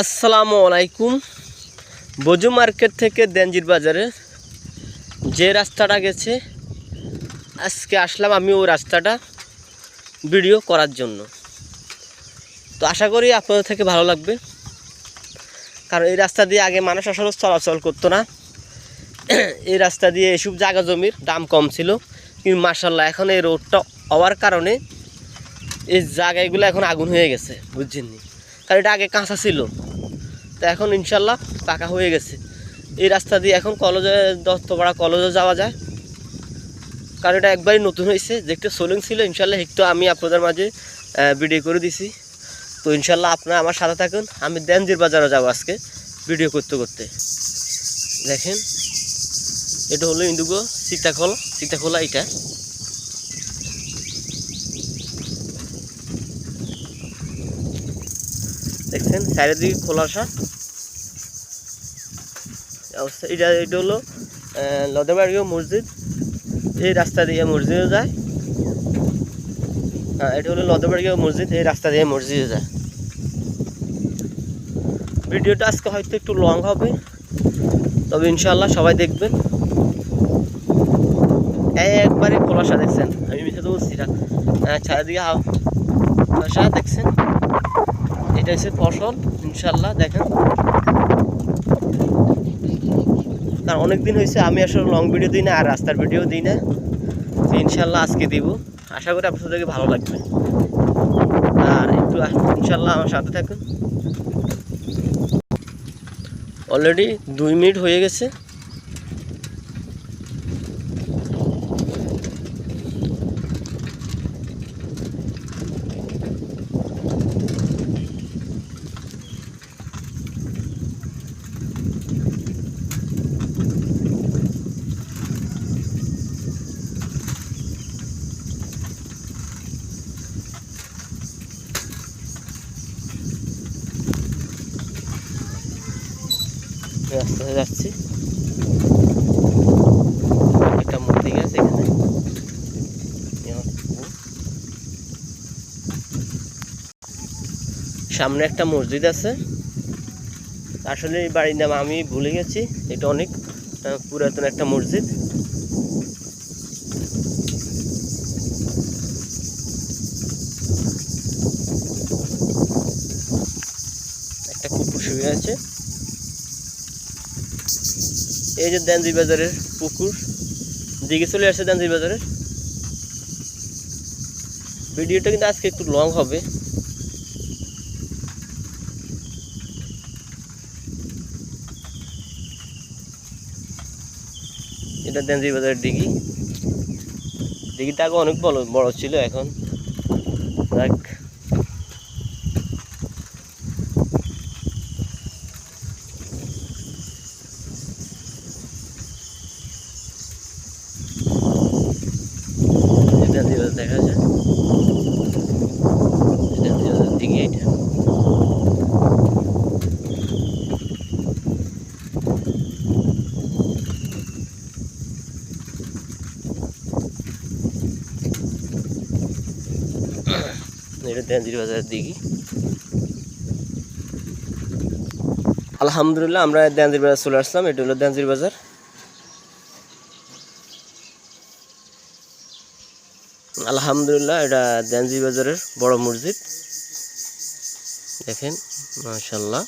আসসালামু আলাইকুম। বজু মার্কেট থেকে দেনজির বাজারে যে রাস্তাটা গেছে আজকে আসলাম আমি ওই রাস্তাটা ভিডিও করার জন্য। তো আশা করি আপনাদের থেকে ভালো লাগবে, কারণ এই রাস্তা দিয়ে আগে মানুষ আসলে চলাচল করতো না। এই রাস্তা দিয়ে এসব জায়গা জমির দাম কম ছিল, কিন্তু মার্শাল্লাহ এখন এই রোডটা হওয়ার কারণে এই জায়গাগুলো এখন আগুন হয়ে গেছে, বুঝছেননি? কারণ এটা আগে কাঁচা ছিল, তো এখন ইনশাল্লাহ পাকা হয়ে গেছে। এই রাস্তা দিয়ে এখন কলেজে, দত্তপাড়া কলেজে যাওয়া যায়, কারণ এটা একবারই নতুন হয়েছে। দেখতে সোলিং ছিল, ইনশাল্লাহ একটু আমি আপনাদের মাঝে ভিডিও করে দিছি। তো ইনশাল্লাহ আপনারা আমার সাথে থাকুন। আমি দেনজির বাজারে যাবো আজকে ভিডিও করতে করতে। দেখেন, এটা হলো ইন্দুগো সীতাখোলা এটা। দেখছেন চারিদিকে খোলাসা অবস্থা। এটা হলো লদেবাড়িও মসজিদ। এই রাস্তা দিয়ে মসজিদে যায়। এটা হলো লদেবাড়িও মসজিদ, এই রাস্তা দিয়ে মসজিদে যায়। ভিডিওটা আজকে হয়তো একটু লং হবে, তবে ইনশাল্লাহ সবাই দেখবেন। একবারে খোলাসা, দেখছেন? আমি মিশে তো বলছি না, চারিদিকে খোলাসা দেখছেন। এটা হচ্ছে ফসল, ইনশাল্লাহ দেখেন। কারণ অনেকদিন হয়েছে আমি আসলে লং ভিডিও দিই না আর রাস্তার ভিডিও দিই না। তো ইনশাল্লাহ আজকে দিব, আশা করি আপনাদেরকে ভালো লাগবে। আর একটু ইনশাল্লাহ আমার সাথে থাকুন। অলরেডি 2 মিনিট হয়ে গেছে। রাস্তাতে যাচ্ছি, একটা মূর্তি আছে এখানে। সামনে একটা মসজিদ আছে, আসলে এই বাড়ির নাম আমি ভুলে গেছি। এটা অনেক পুরাতন একটা মসজিদ। একটা কুকুর শুয়ে আছে। এই যে দেনজির বাজারের পুকুর দিকে চলে আসছে দেনজির বাজারের। ভিডিওটা কিন্তু আজকে একটু লং হবে। এটা দেনজির বাজারের দিঘিটা আগে অনেক বড় ছিল, এখন দেখ দেনজির বাজার দেখা যায়। দেনজির বাজার দিঘি এটা। এটা দেনজির বাজারের দিঘি। আলহামদুলিল্লাহ আমরা দেনজির বাজার চলে আসলাম। এটা হলো দেনজির বাজার। আলহামদুলিল্লাহ এটা দেনজির বাজারের বড় মসজিদ, দেখেন মাশাআল্লাহ।